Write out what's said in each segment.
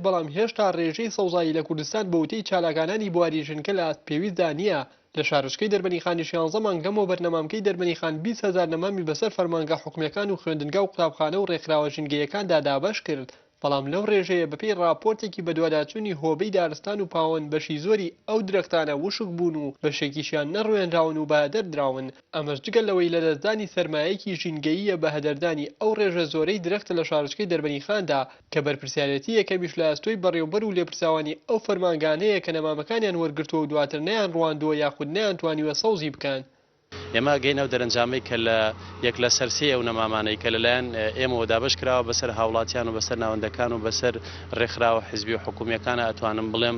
بەڵام هێشتا ڕێژەی سەوزایی لە کوردستان بە وتەی چالاکانانی بواری ژنکە لە پێویستدا نییە. لە شارۆچکەی دەربەنیخانی 16 مانگەمەوە بەرنەمامەکەی دەربەنیخان 20,000 نەمامی بەسەر فەرمانگە حکومەکان و خوێندنگە و قوتابخانە و ڕێکخراوە ژینگەیەکاندا دابەش کرد. بەڵام لەو ڕێژەیە بەپێی راپۆرتێکی بە دوواداچوونی هۆبەی دارستان و پاوەند بەشی زۆری ئەو درەختانە وشک بوون و بەشێکیشیان نەڕوێنراون و بەهەدەر دراون. ئەمەش جگەل لەوەی لەدەستدانی سەرمایەکی ژینگەییە بەهەدەردانی ئەو ڕێژە زۆرەی درەختە لە شارۆچکەی دەربەنیخاندا کە بەرپرسیارەتی یەکەمیش لە ئەستۆی بەڕێوەبەر و لێپرساوانی ئەو فەرمانگانەیە کە نەمامەکانیان وەرگرتووە و دواتر نەیان ڕواندووە یاخود نەیانتوانیوە سەوزی بکەن. ئێمە گەینە و دەرەنجامەی کە لە یەک لە سەرسی ئەو نەمامانەی کە لەلایەن ئێمەوە دابش کراوە بەسەر هاوڵاتیان و بەسەر ناوەندەکان و بەسەر ڕێکخراوە حیزبی و حکوومیەکانە ئەتوانم بڵێم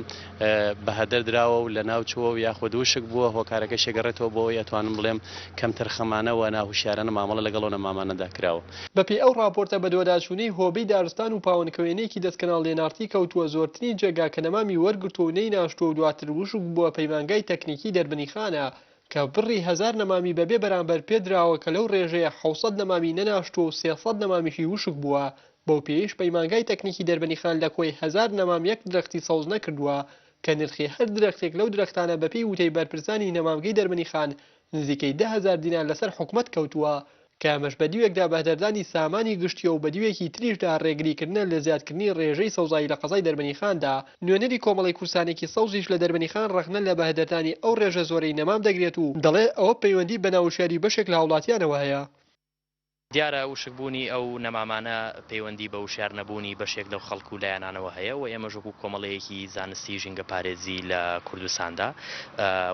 بەهەدەر دراوە و لە ناوچووە و یاخود وشک بووە هۆکارەکە شێگەڕێتەوە بۆەوەی ئەتوانم بڵێم کەم تەرخەمانەوە ناهوشیارانە مامەڵە لەگەڵەوە نەمامانەدا کراوە. بەپێی ئەو راپۆرتە بە دوواداچوونەی هۆبەی دارستان و پاوەندکەوێنەیەکی دەستکەناڵ لێنارتی کەوتووە زۆرترین جێگا کە نەمامی وەرگرتووە و نەیناشتووە و دواتر وشک بووە پەیمانگای تەکنیکی دەربەنیخانە کە بڕی 1000 نەمامی بەبێ بەرامبەر پێدراوە کە لەو ڕێژەیە 600 نەمامی نەناشتووە و 300 نەمامیشی وشک بووە. بەو پێیش پەیمانگای تەکنیکی دەربەنیخان لە کۆی 1000 نەمام یەک درەختی سەوز نەکردووە کە نرخی هەر درەختێک لەو درەختانە بەپێی وتەی بەرپرسانی نەمامگەی دەربەنیخان نزیکەی 10,000 دینار لەسەر حکومەت کەوتووە کە ئەمەش بەدیوێکدا بەهدەردانی سامانی گشتیە و بەدیوێکی تریشدا ڕێگریکردنە لە زیادکردنی ڕێژەی سەوزایی لە قەزای دەربەنیخاندا. نوێنەری کۆمەڵی کورسانێکی سەوزیش لە دەربەنیخان ڕەخنە لە بەهدەردانی ئەو ڕێژە زۆرەی نەمام دەگرێت و دەڵێ ئەوە پەیوەندی بە ناوشیاری بەشێک لە هاوڵاتیانەوە هەیە. دیارە وشکبوونی ئەو نەمامانە پەیوەندی بە وشار نەبوونی بەشێک لەو خەڵکو و لایەنانەوە هەیە و ئێمە ژوەکو کۆمەڵەیەکی زانستی ژینگە پارێزی لە کوردستاندا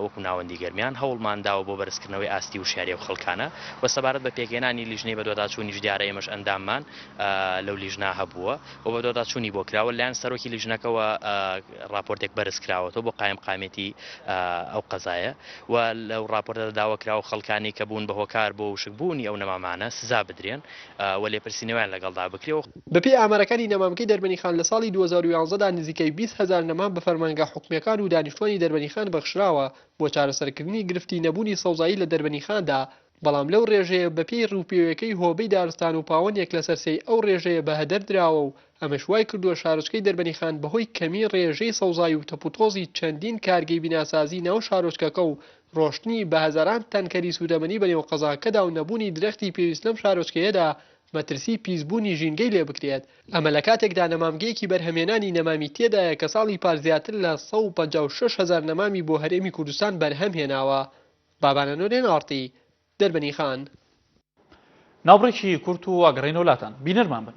وەکو ناوەندی گەرمیان هەوڵمانداوە بۆ بەرزکردنەوەی ئاستی وشاری و خەڵکانە و سەبارەت بە پێگەێنانی لیژنەی بە دوواداچوونیش دیارە ئێمەش ئەنداممان لەو لیژنا هەبووە و بە دوواداچوونی بۆ کراوە لایەن سەرۆکی لیژنەکەەوە راپۆرتێک بەرز کراوەتەوە بۆ قایمقامێتی ئەو قەزایە و لەو راپۆرتە داوا کراوە خەڵکانی کە بوون بە هۆکار بۆ وشکبوونی ئەو نەمامانە سزا بدرێن و لێپرسینەوەیان لەگەڵدا بکرێەوە. بەپێی ئامارەکانی نەمامگەی دەربەنیخان لە ساڵی 2011دا نزیکەی 20,000 نەمام بە فەرمانگە حکومەکان و دانیشتوانی دەربەنیخان بەخشراوە بۆ چارەسەرکردنی گرفتی نەبوونی سەوزایی لە دەربەنیخاندا. بەڵام لەو ڕێژەیە بەپێی ڕووپێوەکەی هۆبەی دارستان و پاوەندێک لە سەرسەی ئەو ڕێژەیە بەهەدەر دراوە و ئەمەش وای کردووە شارۆچکەی دەربەنیخان بەهۆی کەمی ڕێژەی سەوزایی و تەپوتۆزی چەندین کارگەی بیناسازی ناو شارۆچکەکە و ڕۆشتنی بە هەزاران تەنکەری سوودەمەنی بەنێو قەزاکەدا و نەبوونی درەختی پێویست لەم شارۆچکەیەدا مەترسی پیسبوونی ژینگەی لێ بکرێت. ئەمە لە کاتێکدا نەمامگەیەکی بەرهەمێنانی نەمامی تێدایە کە ساڵی پار زیاتر لە 156,000 نەمامی بۆ هەرێمی کوردستان بەرهەم هێناوە. بابانە نورێن ئارتی دەربەنیخان. ناوبڕێکی کورت و ئاگەڕێنەوە لاتان بینەرمان بن.